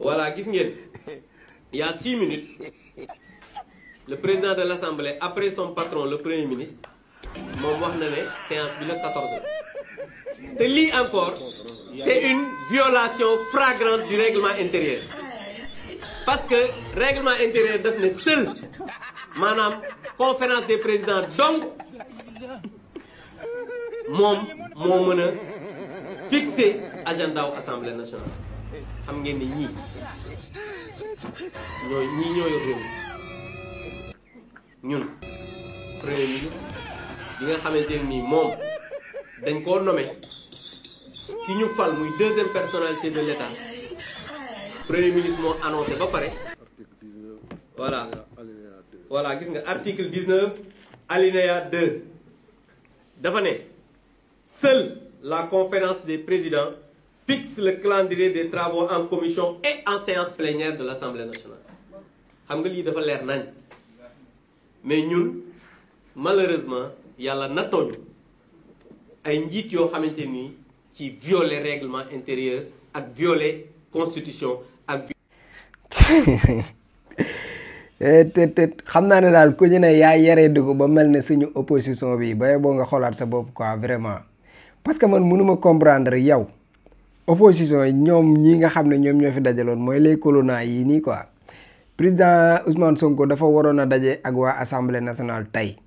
Voilà, gis ngeen, il y a 6 minutes, le président de l'Assemblée, après son patron, le Premier ministre, moom wax na ne séance bi le 14 la. Te lii encore, c'est une violation flagrante du règlement intérieur. Parce que règlement intérieur daf ne seul maanaam conférence des présidents donc moom moo mën a fixer agenda wu assemblée nationale. xam ngeen ni ñii ñoo yor réew ñun premier ministre bi nga xamante ne nii moom dañ koo nommé ki ñu fal muy deuxième personnalité de l'État. Premier ministre moo annoncé ba pare voilà gis nga article 19 alinéa 2 dafa ne seule la conférence des présidents fixe le calendrier des travaux en commission et en séance plénière de l'Assemblée nationale. xam nga lii dafa leer nañ mais ñun malheureusement yàlla nattooñu ay njiit yoo xamante ni ci violer règlement intérieur ak violer constitution ak te xam naa ne daal ku ñu ne yaa yaree dugg ba mel ne suñu opposition bi ba boo nga xoolaat sa bopp quoi vraiment parce que man mënuma comprendre yow opposition yi ñoom ñi nga xam ne ñoom ñoo fi dajaloon mooy les colonna yi nii quoi président Ousmane Sonko dafa waroon a daje ak waa assemblée nationale tey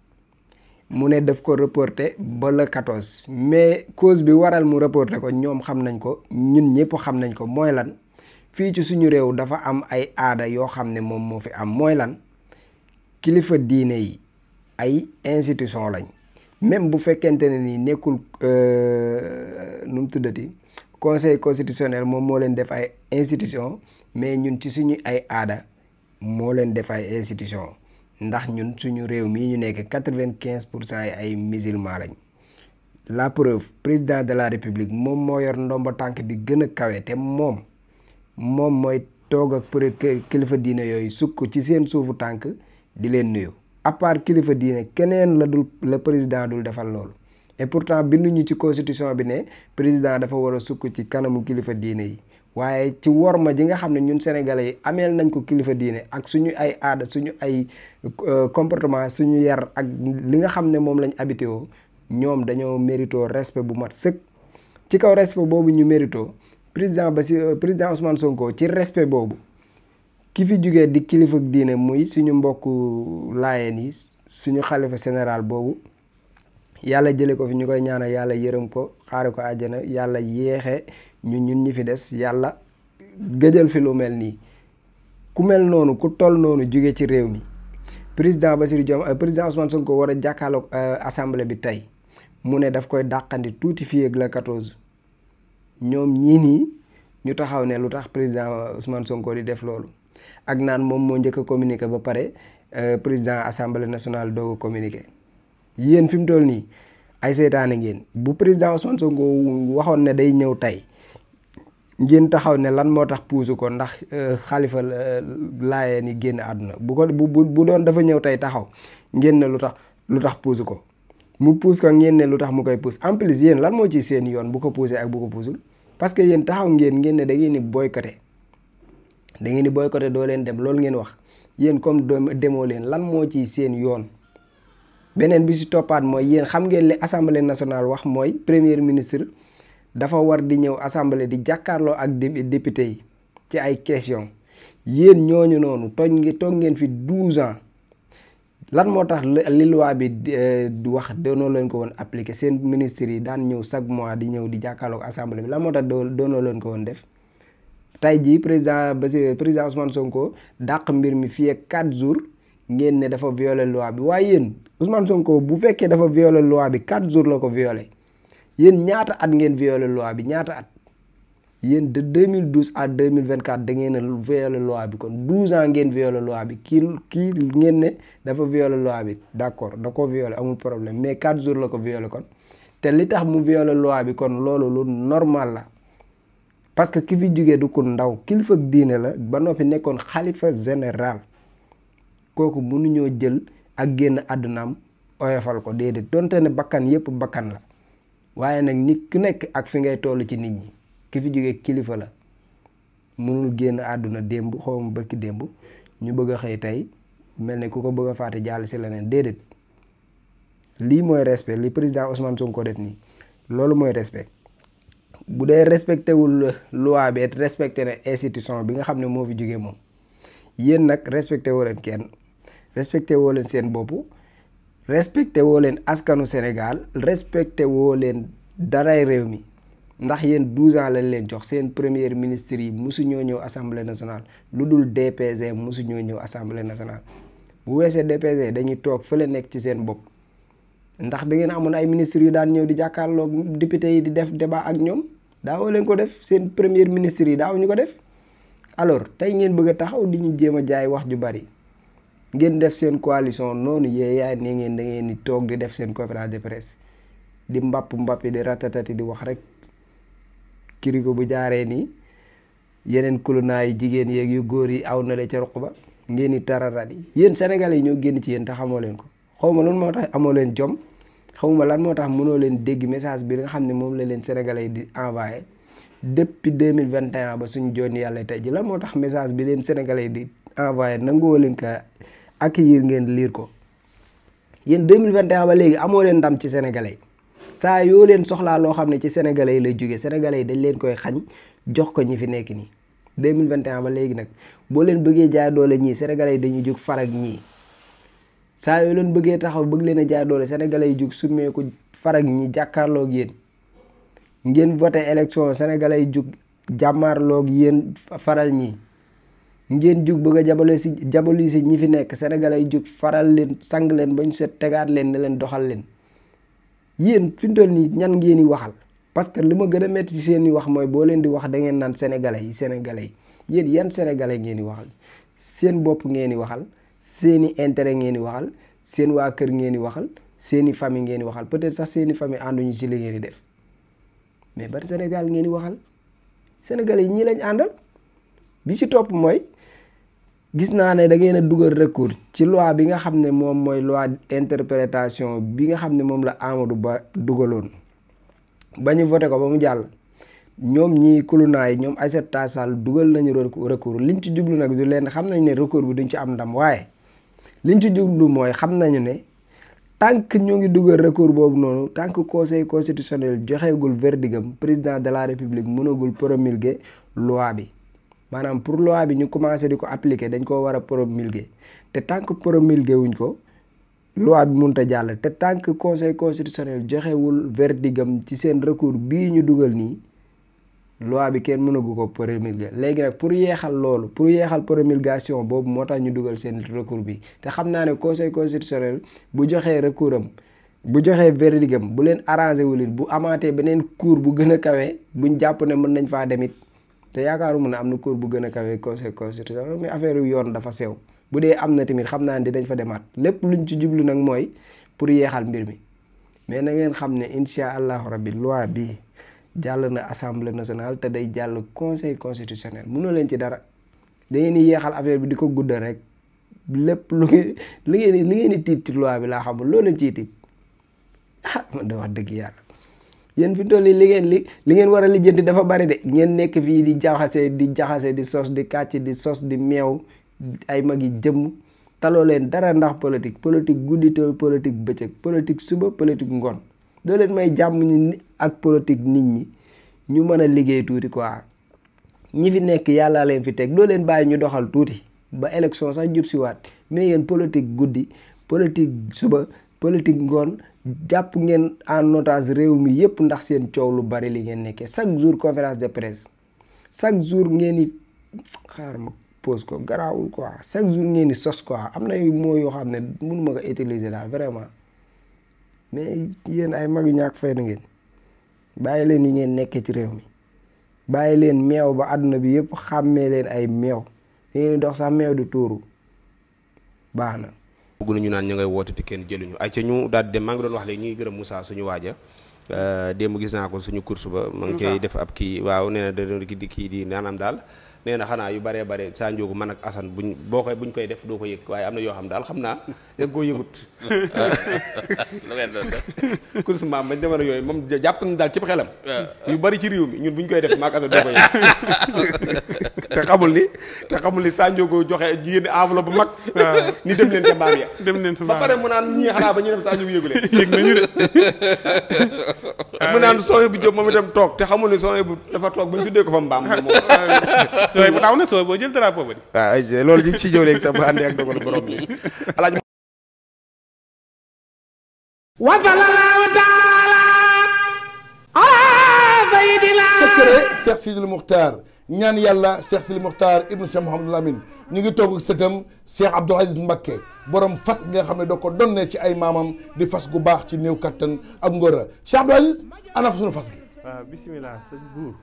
mu ne daf ko reporter ba le 14 mais cause bi waral mu reporter ko ñoom xam nañ ko ñun ñëpp xam nañ ko mooy lan fii ci suñu réew dafa am ay aada yoo xam ne moom moo fi am mooy lan kilifa diine yi ay institution lañ même bu fekkente ne ni nekkul nu mu tuddati conseil constitutionnel moom moo leen def ay institution mais ñun ci suñu ay aada moo leen def ay institution ndax ñun suñu réew mii ñu nekk 95% yi ay musulman lañ la preuve président de la république moom moo yor ndomba tànk bi gën a kawe te moom mooy toog ak kilifa diine yooyu sukk ci seen suufu tànk di leen nuyu à part kilifa diine keneen la président dul defal loolu et pourtant binduñu ci constitution bi ne président dafa war a sukk ci kanamu kilifa diine yi waaye ci worma ji nga xam ne ñun sénégalais yi ameel nañ ko kilifa diine ak suñu ay aada suñu ay comportement suñu yar ak li nga xam ne moom lañ habité woo ñoom dañoo mérito respect bu mat sëkk ci kaw respect boobu ñu mérito président Ousmane Sonko ci respect boobu ki fi jugee di kilifa diine muy suñu mbokku laayeen yi suñu xalifa général boobu yàlla jële ko fi ñu koy ñaanal yàlla yërëm ko xaare ko àjjana yàlla yéexe ñun ñi fi des yàlla gëjal fi lu mel nii ku mel noonu ku toll noonu jugee ci réew mi président Ousmane Sonko war a jàkkaarloog assemblée bi tey mu ne daf koy dàqandi tuuti fii ak la 14 ñoom ñii nii ñu taxaw ne lu tax président Ousmane Sonko di def loolu ak naan moom moo njëkk a communiqué ba pare président assemblée nationale doog a communiqué yéen fi mu toll nii ay seytaane ngeen bu président Ousmane Sonko waxoon ne day ñëw tey ngeen taxaw ne lan moo tax puusu ko ndax xalifa laayee ni génn àdduna bu doon dafa ñëw tey taxaw ngeen ne lu tax puusu ko mu puus ko ngeen ne lu tax mu koy puus en plus yéen lan moo ci seen yoon bu ko puusee ak bu ko puusul parce que yéen taxaw ngeen ne da ngeen di boycotté doo leen dem loolu ngeen wax yéen comme demoo leen lan moo ci seen yoon. beneen bi ci toppaat mooy yéen xam ngeen li assemblée nationale wax mooy premier ministre dafa war di ñëw assemblée di jàkkaarloo ak député yi ci ay question yéen ñooñu noonu toog ngeen fi 12 ans lan moo tax li loi bi di wax doonoo leen ko woon appliqué seen ministres yi daan ñëw chaque mois di ñëw di jàkkaarloo ak assemblée bi lan moo tax doonoo leen ko woon def tey jii président Ousmane Sonko dàq mbir mi fii ak 4 jours ngeen ne dafa violer loi bi waaye yéen Ousmane Sonko bu fekkee dafa violer loi bi 4 jours la ko violer yéen ñaata at ngeen violer loi bi ñaata at yéen de 2012 à 2024 da ngeen a violer loi bi kon 12 ans ngeen violer loi bi kii ngeen ne dafa violer loi bi d'accord da ko violer amul problème mais 4 jours la ko violer kon te li tax mu violer loi bi kon loolu lu normal la parce que ki fi jugee du ko ndaw kilifa diine la ba noppi nekkoon xalifa général kooku mënuñoo jël ak génn àddunaam oyofal ko déedéet donte ne bakkan yépp bakkan la waaye nag nit ku nekk ak fi ngay toll ci nit ñi ki fi jógee kilifa la mënul génn àdduna démb xaw ma bërki démb ñu bëgg a xëy tey mel ne ku ko bëgg a fàtte jàll si leneen déedéet lii mooy respect li président Ousmane Sonko def nii loolu mooy respect bu dee respecté wul loi bi respecté na institution bi nga xam ne moo fi jógee moom yéen nag respecté woo leen kenn respecté woo leen seen bopp respecté woo leen askanu Sénégal respecté woo leen daray réew mi ndax yéen 12 ans lañ leen jox seen premier ministre yi mosu ñoo ñëw assemblée nationale lu dul DPG mosu ñoo ñëw assemblée nationale bu weesee DPG dañuy toog fële nekk ci seen bopp ndax da ngeen amoon ay ministres yu daan ñëw di jàkkaarloog député yi di def débat ak ñoom daawoo leen ko def seen premier ministre yi daaw ñu ko def alors tey ngeen bëgg a taxaw di ñu jéem a jaay wax ju bari ngeen def seen coalition noonu yaay ne ngeen da ngeen di toog di def seen conférence de presse di mbappi di ratatati di wax rek kirigo bu jaaree nii yeneen kulunaayu jigéen yeeg yu góor yi aw na la ca ruq ba ngeen di tararat yi yéen sénégalais yi ñoo génn ci yéen te xamoo leen ko xaw ma lan moo tax amoo leen jom xawma lan moo tax mënoo leen dégg message bi nga xam ne moom la leen sénégalais yi di envoyé depuis 2021 ba suñu jooni yàlla tey ji lan moo tax message bi leen sénégalais yi di envoyé nangoo leen ko accueillir ngeen lire ko yéen 2021 ba léegi amoo leen ndam ci sénégalais yi saa yoo leen soxlaa loo xam ne ci sénégalais yi lay jógee sénégalais yi dañ leen koy xañ jox ko ñi fi nekk nii 2021 ba léegi nag boo leen bëggee jaay doole ñii sénégalais yi dañuy jóg farag ñii saa yoo leen bëggee taxaw bëgg leen a jaay doole sénégalais yi jóg summee ko farag ñi jàkkaarloog yéen ngeen voté élection sénégalais yi jóg jàmmaarloog yéen faral ñi ngeen jóg bëgg a jabali si ñi fi nekk sénégalais yi jóg faral leen sang leen ba ñu set tegaat leen ne leen doxal leen yéen fi mu toll nii ñan ngeen di waxal parce que li ma gën a métti ci seen i wax mooy boo leen di wax da ngeen naan sénégalais yi yéen yan sénégalais ngeen di waxal seen bopp ngeen di waxal seeni intérêt ngeen di waxal seen waa kër ngeen di waxal seeni famille ngeen di waxal peut-être sax seeni famille ànduñu ci li ngeen di def mais ban Sénégal ngeen di waxal sénégalais yi ñii lañ àndal bi ci topp mooy gis naa ne da ngeen a dugal recours ci loi bi nga xam ne moom mooy loi interprétation bi nga xam ne moom la Amadou Ba dugaloon ba ñu voté ko ba mu jàll ñoom ñii kulunaay ñoom Aïssata Tall Sall dugal nañu recours liñ ci jublu nag du leen xam nañ ne recours bi duñ ci am ndam waaye liñ ci jublu mooy xam nañu ne tant que ñoo ngi dugal recours boobu noonu tant que conseil constitutionnel joxeegul verdigam président de la république mënagul promulguer loi bi maanaam pour loi bi ñu commencé di ko appliquer dañ koo war a promulguer te tant que promulguer wuñ ko loi bi mënut a jàll te tant que conseil constitutionnel joxewul verdigam ci seen recours bii ñu dugal nii loi bi kenn mënagu ko promulguer léegi nag pour yeexal loolu pour yeexal promulgation boobu moo tax ñu dugal seen recours bi te xam naa ne conseil constitutionnel bu joxee recours am bu joxee verdigam bu leen arrangé wu leen bu amaatee beneen cour bu gën a kawe buñ jàpp ne mën nañ faa demit te yaakaaruma ne am na cour bu gën a kawe conseil constitutionnel mais affaire yu yoon dafa sew bu dee am na tamit xam naa ne dinañ fa demaat lépp luñ ci jublu nag mooy pour yeexal mbir mi mais na ngeen xam ne incha allahu rabbi loi bi jàll na assemblée nationale te day jàll conseil constitutionnel mënoo leen ci dara da ngeen di yeexal affaire bi di ko guddal rek lépp lu ngeen di tiit ci loi bi laa xamul loolu leen ciy tiit ah man da wax dëgg yàlla yéen fi toll li ngeen war a lijjanti dafa bari de ngeen nekk fii di jaxase di sos di kàcc di sos di meew ay mag yi jëmm taloo leen dara ndax politique guddi te politique bëccëg politique suba politique ngoon doo leen may jàmm ñi ak politique nit ñi ñu mën a liggéey tuuti quoi ñi fi nekk yàlla leen fi teg doo leen bàyyi ñu doxal tuuti ba élection sax jub si waat mais yéen politique guddi politique suba politique ngoon jàpp ngeen en otage réew mi yépp ndax seen coow lu bari li ngeen nekkee chaque jour conférence de presse chaque jour ngeen di xaar ma pose ko garaawul quoi chaque jour ngeen di sos quoi am na moo yoo xam ne mënuma ko utiliser daal vraiment mais yéen ay mag yu ñàkk fayda ngeen bàyyi leen yi ngeen nekkee ci réew mi bàyyi leen meew ba àdduna bi yëpp xàmmee leen ay meew da ngeen di dox sax meew du tuuru baax na. bëgg nañu naan ñu ngay woote te kenn jëluñu ay ca ñu daal di dem maa ngi doon wax léegi ñuy gërëm Moussa suñu waaja démb gis naa ko suñu course ba ma ngi koy def ab kii waaw nee na da kii di naanaam daal nee na xanaa yu baree bare saa njóogu man ak Assane buñ koy def doo ko yëg waaye am na yoo xam daal xam naa yëg koo yëgut lu ngeen doon def course maam bañ demoon yooyu moom jàpp na daal ci xelam yu bari ci réew mi ñun buñ koy def maak Assane doo ko yëg te xamul ni Sanjogo joxe jigéen enveloppe bu mag ni dem leen ca mbaam ya ba pare mu naan ñii xanaa ba ñu dem Sanjogo yëgu leen yëg nañu de mu naan sooy bu jóg moom itam toog te xamul ni sooy bu dafa toog ba ñu tuddee ko fa mbaam moom sooy bu taw na sooy boo jël drapeau ba di waaw loolu ji ci jëw léegi sax bu àndee ak dogalu borom bi alaaj wa sallallahu taala ala sayyidina secret Cheikh Sidil Muxtaar ñaan yàlla Cheikh Sidil Muxtaar ibnu Cheikh Mouhamadul Amin ñu ngi toog ak sëtam Cheikh Abdoul Aziz Mbacké borom fas nga xam ne doo ko donnee ci ay maamam di fas gu baax ci néew kattan ak ngóora Cheikh Abdoul Aziz ana fa sunu fas gi. waaw bisimilah sëñ buur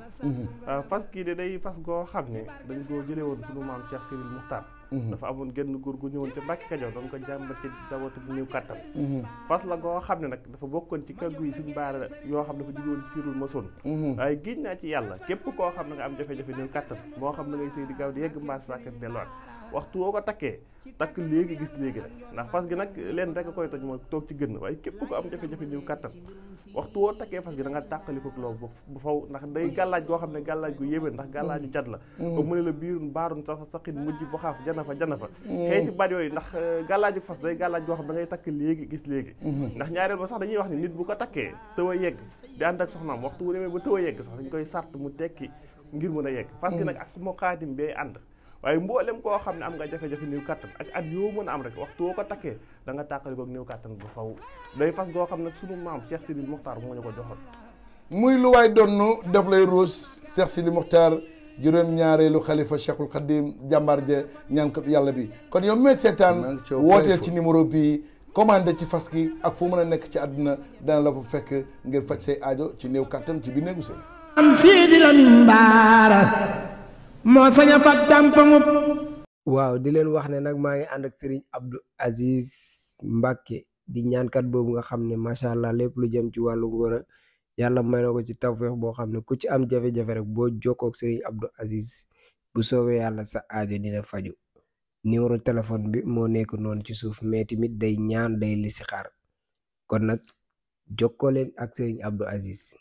fas kii de day fas goo xam ne dañ koo jëlee woon sunu maam Cheikh Sidil Muxtaar dafa amoon genn góor gu ñëwoon te Mbàkke Kajoor doon ko jàmbat ci dawatu bu néew kattan fas la goo xam ne nag dafa bokkoon ci kàggu yi suñ baara yoo xam ne ko jóge woon siirul masoon waaye giñ naa ci yàlla képp koo xam ne nga am jafe-jafe néew kattan moo xam ne ngay sëy di gaaw di yegg mbaas sàkkat delluwaat waxtu woo ko takkee takk léegi gis léegi rek ndax fas gi nag leen rek a koy toj mooy toog ci gën waaye képp ko am jafe-jafe néew kattan waxtu woo takkee fas gi da nga tàqali ko loolu bu faw ndax day gàllaaj goo xam ne gàllaaj gu yéeme ndax gàllaaju jat la ba mu ne la biirun baarun sax saqin mujj bu xaaf jana fa xëy ci baat yooyu ndax gàllaaju fas day gàllaaj goo xam ne da ngay takk léegi gis léegi ndax ñaareel ba sax dañuy wax ni nit bu ko takkee tëw a yegg di ànd ak soxnaam waxtu wu demee ba tëw a yegg sax dañ koy sart mu tekki ngir mën a yegg fas gi nag ak moo xaatim bee ànd waaye mboolem koo xam ne am nga jafe-jafe néew kattan ak at yoo mën a am rek waxtu woo ko takkee da nga tàqali koog néew kattan bu faw day fas goo xam ne sunu maam Cheikh Sidil Muxtaar moo ñu ko joxoon muy lu waay donnu daf lay ruus Cheikh Sidil Muxtaar juróom-ñaareelu xalifa Cheikhul Khadim jàmbaar ja ñaan ko yàlla bi kon yow mee seetaan wooteel ci numéro bii commandé ci fas gi ak fu mën a nekk ci àdduna dana la fa fekk ngir faj say aajo ci néew kattan ci biir néegu sëy am Sidi Lamine Bara moo sañ a fat dàmpamu waaw di leen wax ne nag maa ngi ànd ak Serigne Abdou Aziz Mbacké di ñaankat boobu nga xam ne macha allah lépp lu jëm ci wàllu ngóora yàlla may na ko ci tawfeex boo xam ne ku ci am jafe-jafe rek boo jokkoo ak Serigne Abdou Aziz bu soobee yàlla sa aajo dina faju numéro téléphone bi moo nekk noonu ci suuf mais tamit day ñaan day listixaar kon nag jokkoo leen ak Serigne Abdou Aziz